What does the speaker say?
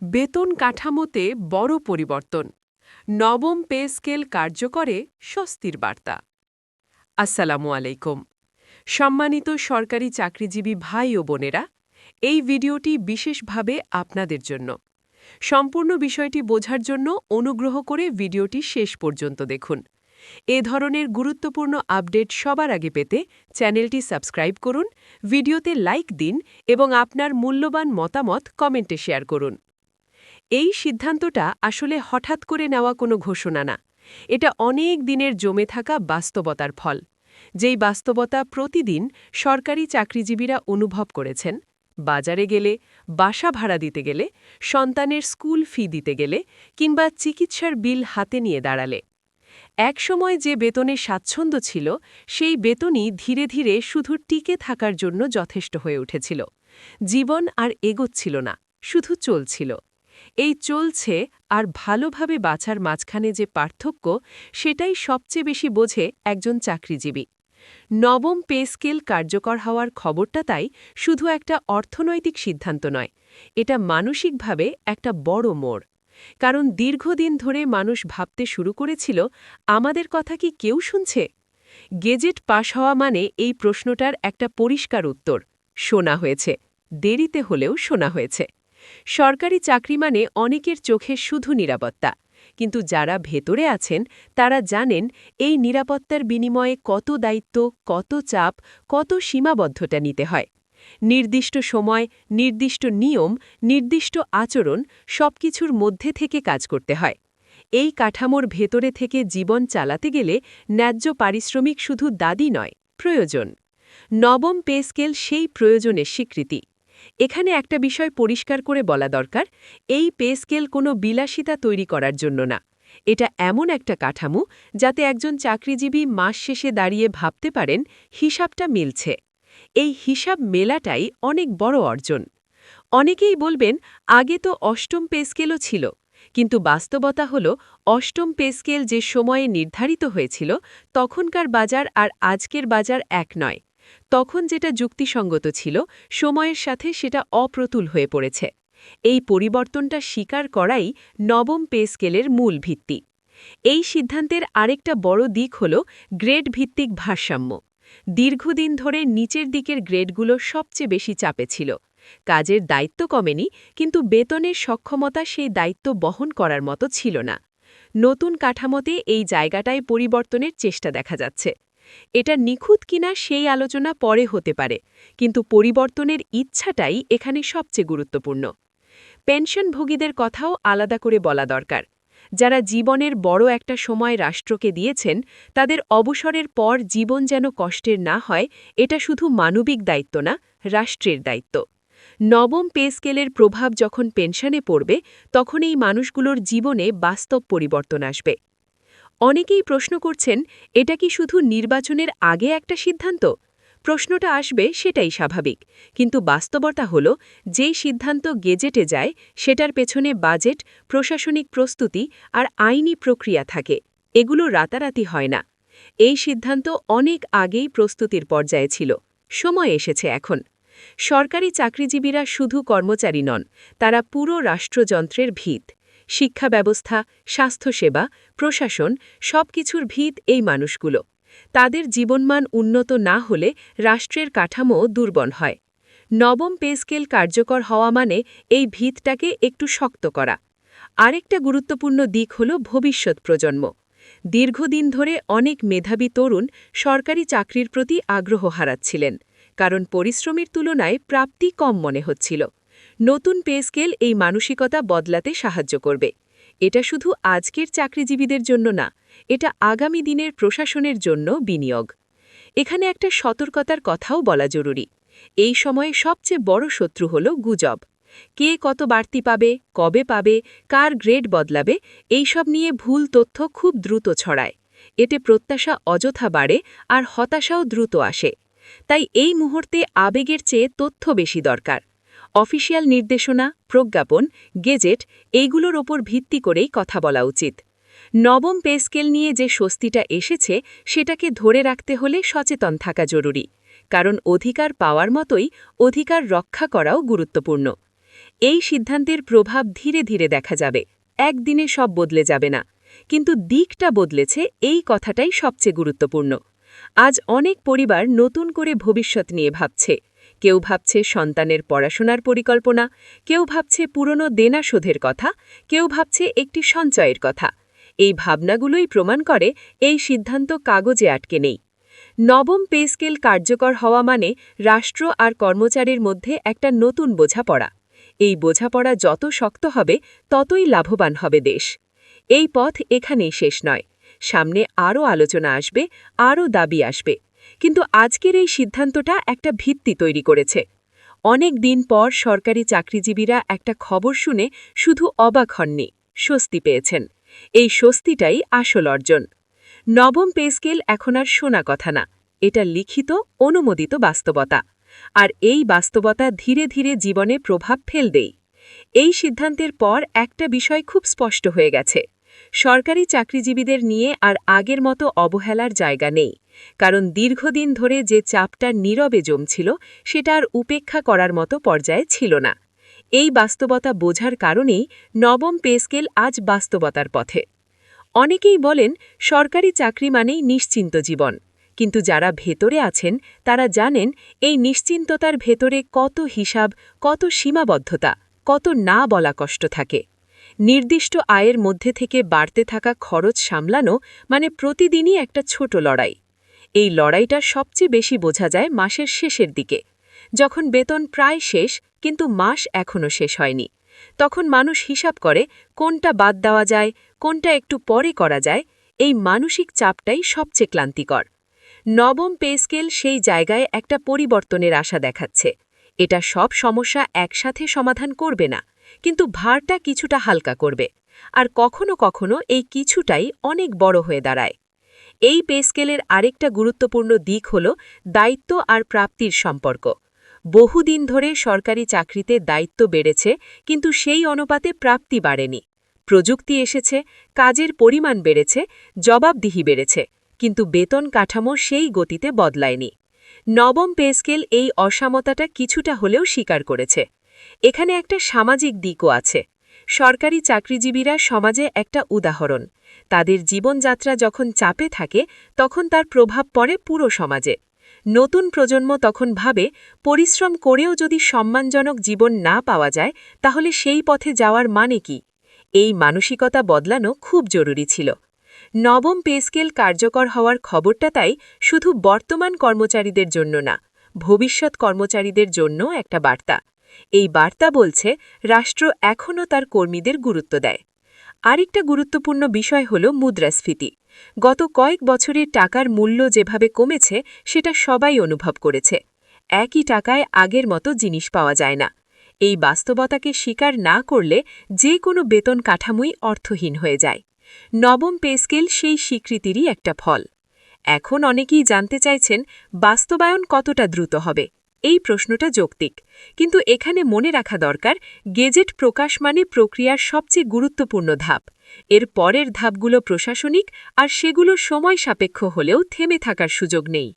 বেতন কাঠামোতে বড় পরিবর্তন, নবম পে স্কেল কার্যকরে স্বস্তির বার্তা। আসসালামু আলাইকুম। সম্মানিত সরকারি চাকরিজীবী ভাই ও বোনেরা, এই ভিডিওটি বিশেষভাবে আপনাদের জন্য। সম্পূর্ণ বিষয়টি বোঝার জন্য অনুগ্রহ করে ভিডিওটি শেষ পর্যন্ত দেখুন। এ ধরনের গুরুত্বপূর্ণ আপডেট সবার আগে পেতে চ্যানেলটি সাবস্ক্রাইব করুন, ভিডিওতে লাইক দিন এবং আপনার মূল্যবান মতামত কমেন্টে শেয়ার করুন। এই সিদ্ধান্তটা আসলে হঠাৎ করে নেওয়া কোনো ঘোষণা না। এটা অনেক দিনের জমে থাকা বাস্তবতার ফল, যেই বাস্তবতা প্রতিদিন সরকারি চাকরিজীবীরা অনুভব করেছেন। বাজারে গেলে, বাসা ভাড়া দিতে গেলে, সন্তানের স্কুল ফি দিতে গেলে কিংবা চিকিৎসার বিল হাতে নিয়ে দাঁড়ালে। একসময় যে বেতনে স্বাচ্ছন্দ্য ছিল, সেই বেতনই ধীরে ধীরে শুধু টিকে থাকার জন্য যথেষ্ট হয়ে উঠেছিল। জীবন আর এগোচ্ছিল না, শুধু চলছিল। এই চলছে আর ভালোভাবে বাঁচার মাঝখানে যে পার্থক্য, সেটাই সবচেয়ে বেশি বোঝে একজন চাকরিজীবী। নবম পে স্কেল কার্যকর হওয়ার খবরটা তাই শুধু একটা অর্থনৈতিক সিদ্ধান্ত নয়, এটা মানসিকভাবে একটা বড় মোড়। কারণ দীর্ঘদিন ধরে মানুষ ভাবতে শুরু করেছিল, আমাদের কথা কি কেউ শুনছে? গেজেট পাশ হওয়া মানে এই প্রশ্নটার একটা পরিষ্কার উত্তর, শোনা হয়েছে, দেরিতে হলেও শোনা হয়েছে। সরকারি চাকরি মানে অনেকের চোখে শুধু নিরাপত্তা, কিন্তু যারা ভেতরে আছেন তারা জানেন এই নিরাপত্তার বিনিময়ে কত দায়িত্ব, কত চাপ, কত সীমাবদ্ধতা নিতে হয়। নির্দিষ্ট সময়, নির্দিষ্ট নিয়ম, নির্দিষ্ট আচরণ সবকিছুর মধ্যে থেকে কাজ করতে হয়। এই কাঠামোর ভেতরে থেকে জীবন চালাতে গেলে ন্যায্য পারিশ্রমিক শুধু দাবি নয়, প্রয়োজন। নবম পে স্কেল সেই প্রয়োজনের স্বীকৃতি। এখানে একটা বিষয় পরিষ্কার করে বলা দরকার, এই পে স্কেল কোনো বিলাসিতা তৈরি করার জন্য না। এটা এমন একটা কাঠামো যাতে একজন চাকরিজীবী মাস শেষে দাঁড়িয়ে ভাবতে পারেন, হিসাবটা মিলছে। এই হিসাব মেলাটাই অনেক বড় অর্জন। অনেকেই বলবেন, আগে তো অষ্টম পে স্কেলও ছিল, কিন্তু বাস্তবতা হল অষ্টম পে স্কেল যে সময়ে নির্ধারিত হয়েছিল, তখনকার বাজার আর আজকের বাজার এক নয়। তখন যেটা যুক্তিসঙ্গত ছিল, সময়ের সাথে সেটা অপ্রতুল হয়ে পড়েছে। এই পরিবর্তনটা স্বীকার করাই নবম পে স্কেলের মূল ভিত্তি। এই সিদ্ধান্তের আরেকটা বড় দিক হল গ্রেড ভিত্তিক ভারসাম্য। দীর্ঘদিন ধরে নিচের দিকের গ্রেডগুলো সবচেয়ে বেশি চাপে ছিল। কাজের দায়িত্ব কমেনি, কিন্তু বেতনের সক্ষমতা সেই দায়িত্ব বহন করার মতো ছিল না। নতুন কাঠামোতে এই জায়গাটায় পরিবর্তনের চেষ্টা দেখা যাচ্ছে। এটা নিখুঁত কিনা সেই আলোচনা পরে হতে পারে, কিন্তু পরিবর্তনের ইচ্ছাটাই এখানে সবচেয়ে গুরুত্বপূর্ণ। পেনশনভোগীদের কথাও আলাদা করে বলা দরকার। যারা জীবনের বড় একটা সময় রাষ্ট্রকে দিয়েছেন, তাদের অবসরের পর জীবন যেন কষ্টের না হয়, এটা শুধু মানবিক দায়িত্ব না, রাষ্ট্রের দায়িত্ব। নবম পে স্কেলের প্রভাব যখন পেনশনে পড়বে, তখন এই মানুষগুলোর জীবনে বাস্তব পরিবর্তন আসবে। অনেকেই প্রশ্ন করছেন, এটা কি শুধু নির্বাচনের আগে একটা সিদ্ধান্ত? প্রশ্নটা আসবে, সেটাই স্বাভাবিক। কিন্তু বাস্তবতা হল, যেই সিদ্ধান্ত গেজেটে যায় সেটার পেছনে বাজেট, প্রশাসনিক প্রস্তুতি আর আইনি প্রক্রিয়া থাকে। এগুলো রাতারাতি হয় না। এই সিদ্ধান্ত অনেক আগেই প্রস্তুতির পর্যায়ে ছিল। সময় এসেছে এখন। সরকারি চাকরিজীবীরা শুধু কর্মচারী নন, তারা পুরো রাষ্ট্রযন্ত্রের ভিত। শিক্ষা ব্যবস্থা, স্বাস্থ্যসেবা, প্রশাসন সবকিছুর ভিত এই মানুষগুলো। তাদের জীবনমান উন্নত না হলে রাষ্ট্রের কাঠামো দুর্বল হয়। নবম পে স্কেল কার্যকর হওয়া মানে এই ভিতটাকে একটু শক্ত করা। আরেকটা গুরুত্বপূর্ণ দিক হল ভবিষ্যৎ প্রজন্ম। দীর্ঘদিন ধরে অনেক মেধাবী তরুণ সরকারি চাকরির প্রতি আগ্রহ হারাচ্ছিলেন, কারণ পরিশ্রমের তুলনায় প্রাপ্তি কম মনে হচ্ছিল। নতুন পে স্কেল এই মানসিকতা বদলাতে সাহায্য করবে। এটা শুধু আজকের চাকরিজীবীদের জন্য না, এটা আগামী দিনের প্রশাসনের জন্য বিনিয়োগ। এখানে একটা সতর্কতার কথাও বলা জরুরি। এই সময়ে সবচেয়ে বড় শত্রু হল গুজব। কে কত বাড়তি পাবে, কবে পাবে, কার গ্রেড বদলাবে, এইসব নিয়ে ভুল তথ্য খুব দ্রুত ছড়ায়। এতে প্রত্যাশা অযথা বাড়ে আর হতাশাও দ্রুত আসে। তাই এই মুহূর্তে আবেগের চেয়ে তথ্য বেশি দরকার। অফিসিয়াল নির্দেশনা, প্রজ্ঞাপন, গেজেট এইগুলোর ওপর ভিত্তি করেই কথা বলা উচিত। নবম পে স্কেল নিয়ে যে স্বস্তিটা এসেছে, সেটাকে ধরে রাখতে হলে সচেতন থাকা জরুরি। কারণ অধিকার পাওয়ার মতোই অধিকার রক্ষা করাও গুরুত্বপূর্ণ। এই সিদ্ধান্তের প্রভাব ধীরে ধীরে দেখা যাবে, একদিনে সব বদলে যাবে না, কিন্তু দিকটা বদলেছে, এই কথাটাই সবচেয়ে গুরুত্বপূর্ণ। আজ অনেক পরিবার নতুন করে ভবিষ্যৎ নিয়ে ভাবছে। কেউ ভাবছে সন্তানের পড়াশোনার পরিকল্পনা, কেউ ভাবছে পুরনো দেনা শোধের কথা, কেউ ভাবছে একটি সঞ্চয়ের কথা। এই ভাবনাগুলোই প্রমাণ করে এই সিদ্ধান্ত কাগজে আটকে নেই। নবম পে স্কেল কার্যকর হওয়া মানে রাষ্ট্র আর কর্মচারীর মধ্যে একটা নতুন বোঝাপড়া। এই বোঝাপড়া যত শক্ত হবে, ততই লাভবান হবে দেশ। এই পথ এখানেই শেষ নয়, সামনে আরও আলোচনা আসবে, আরও দাবি আসবে। কিন্তু আজকের এই সিদ্ধান্তটা একটা ভিত্তি তৈরি করেছে। অনেক দিন পর সরকারি চাকরিজীবীরা একটা খবর শুনে শুধু অবাক হননি, স্বস্তি পেয়েছেন। এই স্বস্তিটাই আসল অর্জন। নবম পে স্কেল এখন আর শোনা কথা না, এটা লিখিত, অনুমোদিত বাস্তবতা। আর এই বাস্তবতা ধীরে ধীরে জীবনে প্রভাব ফেলবেই। এই সিদ্ধান্তের পর একটা বিষয় খুব স্পষ্ট হয়ে গেছে। সরকারি চাকরিজীবীদের নিয়ে আর আগের মতো অবহেলার জায়গা নেই, কারণ দীর্ঘদিন ধরে যে চাপটা নীরবে জমছিল, সেটা আর উপেক্ষা করার মতো পর্যায়ে ছিল না। এই বাস্তবতা বোঝার কারণেই নবম পে স্কেল আজ বাস্তবতার পথে। অনেকেই বলেন সরকারি চাকরি মানেই নিশ্চিন্ত জীবন, কিন্তু যারা ভেতরে আছেন তারা জানেন এই নিশ্চিন্ততার ভেতরে কত হিসাব, কত সীমাবদ্ধতা, কত না বলা কষ্ট থাকে। নির্দিষ্ট আয়ের মধ্যে থেকে বাড়তে থাকা খরচ সামলানো মানে প্রতিদিনই একটা ছোট লড়াই। এই লড়াইটা সবচেয়ে বেশি বোঝা যায় মাসের শেষের দিকে, যখন বেতন প্রায় শেষ কিন্তু মাস এখনও শেষ হয়নি। তখন মানুষ হিসাব করে কোনটা বাদ দেওয়া যায়, কোনটা একটু পরে করা যায়। এই মানসিক চাপটাই সবচেয়ে ক্লান্তিকর। নবম পে স্কেল সেই জায়গায় একটা পরিবর্তনের আশা দেখাচ্ছে। এটা সব সমস্যা একসাথে সমাধান করবে না, কিন্তু ভারটা কিছুটা হালকা করবে। আর কখনো কখনো এই কিছুটাই অনেক বড় হয়ে দাঁড়ায়। এই পে স্কেলের আরেকটা গুরুত্বপূর্ণ দিক হল দায়িত্ব আর প্রাপ্তির সম্পর্ক। বহুদিন ধরে সরকারি চাকরিতে দায়িত্ব বেড়েছে, কিন্তু সেই অনুপাতে প্রাপ্তি বাড়েনি। প্রযুক্তি এসেছে, কাজের পরিমাণ বেড়েছে, জবাবদিহি বেড়েছে, কিন্তু বেতন কাঠামো সেই গতিতে বদলায়নি। নবম পে স্কেল এই অসমতাটা কিছুটা হলেও স্বীকার করেছে। এখানে একটা সামাজিক দিকও আছে। সরকারি চাকরিজীবীরা সমাজে একটা উদাহরণ। তাদের জীবনযাত্রা যখন চাপে থাকে, তখন তার প্রভাব পড়ে পুরো সমাজে। নতুন প্রজন্ম তখন ভাবে, পরিশ্রম করেও যদি সম্মানজনক জীবন না পাওয়া যায়, তাহলে সেই পথে যাওয়ার মানে কি? এই মানসিকতা বদলানো খুব জরুরি ছিল। নবম পে স্কেল কার্যকর হওয়ার খবরটা তাই শুধু বর্তমান কর্মচারীদের জন্য না, ভবিষ্যৎ কর্মচারীদের জন্য একটা বার্তা। এই বার্তা বলছে রাষ্ট্র এখনও তার কর্মীদের গুরুত্ব দেয়। আরেকটা গুরুত্বপূর্ণ বিষয় হল মুদ্রাস্ফীতি। গত কয়েক বছরের টাকার মূল্য যেভাবে কমেছে, সেটা সবাই অনুভব করেছে। একই টাকায় আগের মতো জিনিস পাওয়া যায় না। এই বাস্তবতাকে স্বীকার না করলে যে কোনো বেতন কাঠামোই অর্থহীন হয়ে যায়। নবম পে স্কেল সেই স্বীকৃতিরই একটা ফল। এখন অনেকেই জানতে চাইছেন বাস্তবায়ন কতটা দ্রুত হবে। এই প্রশ্নটা যৌক্তিক, কিন্তু এখানে মনে রাখা দরকার গেজেট প্রকাশ মানে প্রক্রিয়ার সবচেয়ে গুরুত্বপূর্ণ ধাপ। এর পরের ধাপগুলো প্রশাসনিক, আর সেগুলো সময় সাপেক্ষ হলেও থেমে থাকার সুযোগ নেই।